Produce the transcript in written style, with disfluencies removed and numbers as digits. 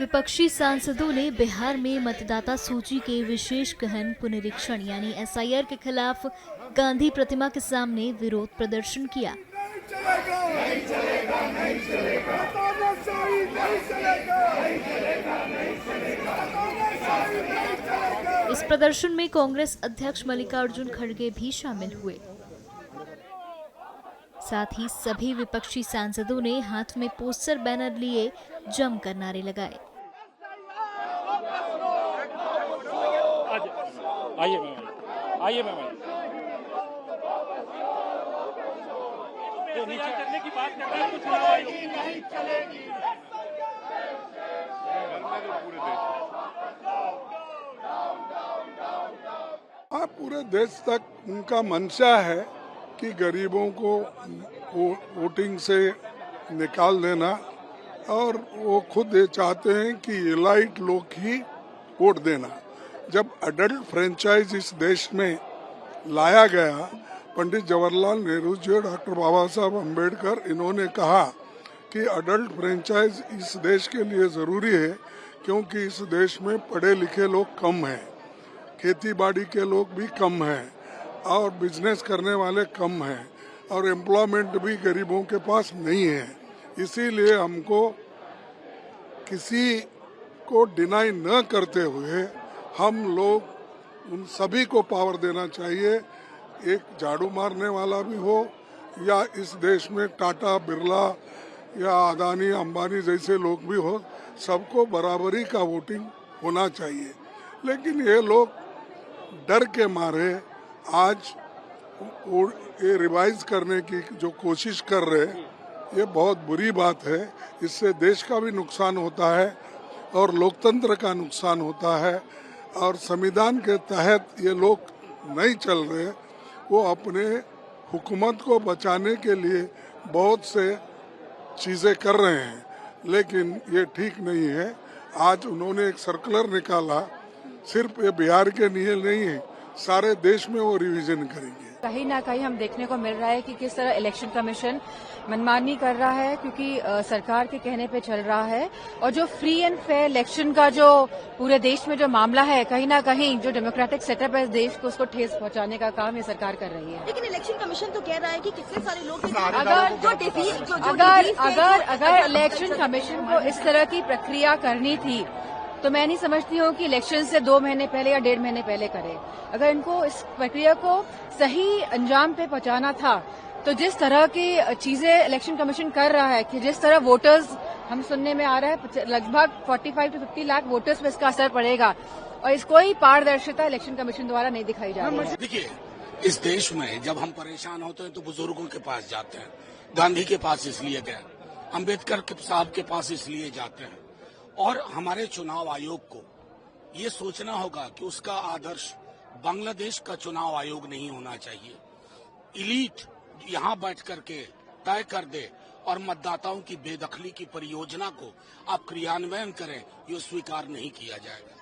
विपक्षी सांसदों ने बिहार में मतदाता सूची के विशेष गहन पुनरीक्षण यानी एसआईआर के खिलाफ गांधी प्रतिमा के सामने विरोध प्रदर्शन किया। इस प्रदर्शन में कांग्रेस अध्यक्ष मल्लिकार्जुन खड़गे भी शामिल हुए। साथ ही सभी विपक्षी सांसदों ने हाथ में पोस्टर बैनर लिए जमकर नारे लगाए। आइए मैम नीचे करने की बात कर रहे हैं, चुनाव आयोग नहीं चलेगी। पूरे देश तक उनका मंशा है कि गरीबों को वोटिंग से निकाल देना, और वो खुद ये चाहते हैं कि एलाइट लोग ही वोट देना। जब अडल्ट फ्रेंचाइज इस देश में लाया गया, पंडित जवाहरलाल नेहरू जी और डॉक्टर बाबा साहब अम्बेडकर, इन्होंने कहा कि अडल्ट फ्रेंचाइज इस देश के लिए ज़रूरी है, क्योंकि इस देश में पढ़े लिखे लोग कम हैं, खेती बाड़ी के लोग भी कम हैं, और बिजनेस करने वाले कम हैं, और एम्प्लॉयमेंट भी गरीबों के पास नहीं है। इसीलिए हमको किसी को डिनाई न करते हुए हम लोग उन सभी को पावर देना चाहिए। एक झाड़ू मारने वाला भी हो या इस देश में टाटा, बिरला या अदानी, अंबानी जैसे लोग भी हो, सबको बराबरी का वोटिंग होना चाहिए। लेकिन ये लोग डर के मारे आज ये रिवाइज करने की जो कोशिश कर रहे हैं, ये बहुत बुरी बात है। इससे देश का भी नुकसान होता है और लोकतंत्र का नुकसान होता है, और संविधान के तहत ये लोग नहीं चल रहे। वो अपने हुकूमत को बचाने के लिए बहुत से चीज़ें कर रहे हैं, लेकिन ये ठीक नहीं है। आज उन्होंने एक सर्कुलर निकाला, सिर्फ ये बिहार के लिए नहीं है, सारे देश में वो रिवीजन करेंगे। कहीं ना कहीं हम देखने को मिल रहा है कि किस तरह इलेक्शन कमीशन मनमानी कर रहा है, क्योंकि सरकार के कहने पे चल रहा है, और जो फ्री एंड फेयर इलेक्शन का जो पूरे देश में जो मामला है, कहीं ना कहीं जो डेमोक्रेटिक सेटअप है देश को, उसको ठेस पहुंचाने का काम ये सरकार कर रही है। लेकिन इलेक्शन कमीशन तो कह रहा है कि कितने सारे लोग अगर इलेक्शन कमीशन को इस तरह की प्रक्रिया करनी थी तो मैं नहीं समझती हूँ कि इलेक्शन से 2 महीने पहले या 1.5 महीने पहले करे। अगर इनको इस प्रक्रिया को सही अंजाम पे पहुंचाना था, तो जिस तरह की चीजें इलेक्शन कमीशन कर रहा है, कि जिस तरह वोटर्स, हम सुनने में आ रहा है लगभग 45 से 50 लाख वोटर्स पे इसका असर पड़ेगा, और इसको ही पारदर्शिता इलेक्शन कमीशन द्वारा नहीं दिखाई जा रही है। देखिए, इस देश में जब हम परेशान होते हैं तो बुजुर्गों के पास जाते हैं। गांधी के पास इसलिए गए, अम्बेडकर साहब के पास इसलिए जाते हैं। और हमारे चुनाव आयोग को ये सोचना होगा कि उसका आदर्श बांग्लादेश का चुनाव आयोग नहीं होना चाहिए। इलीट यहाँ बैठ करके तय कर दे और मतदाताओं की बेदखली की परियोजना को आप क्रियान्वयन करें, ये स्वीकार नहीं किया जाएगा।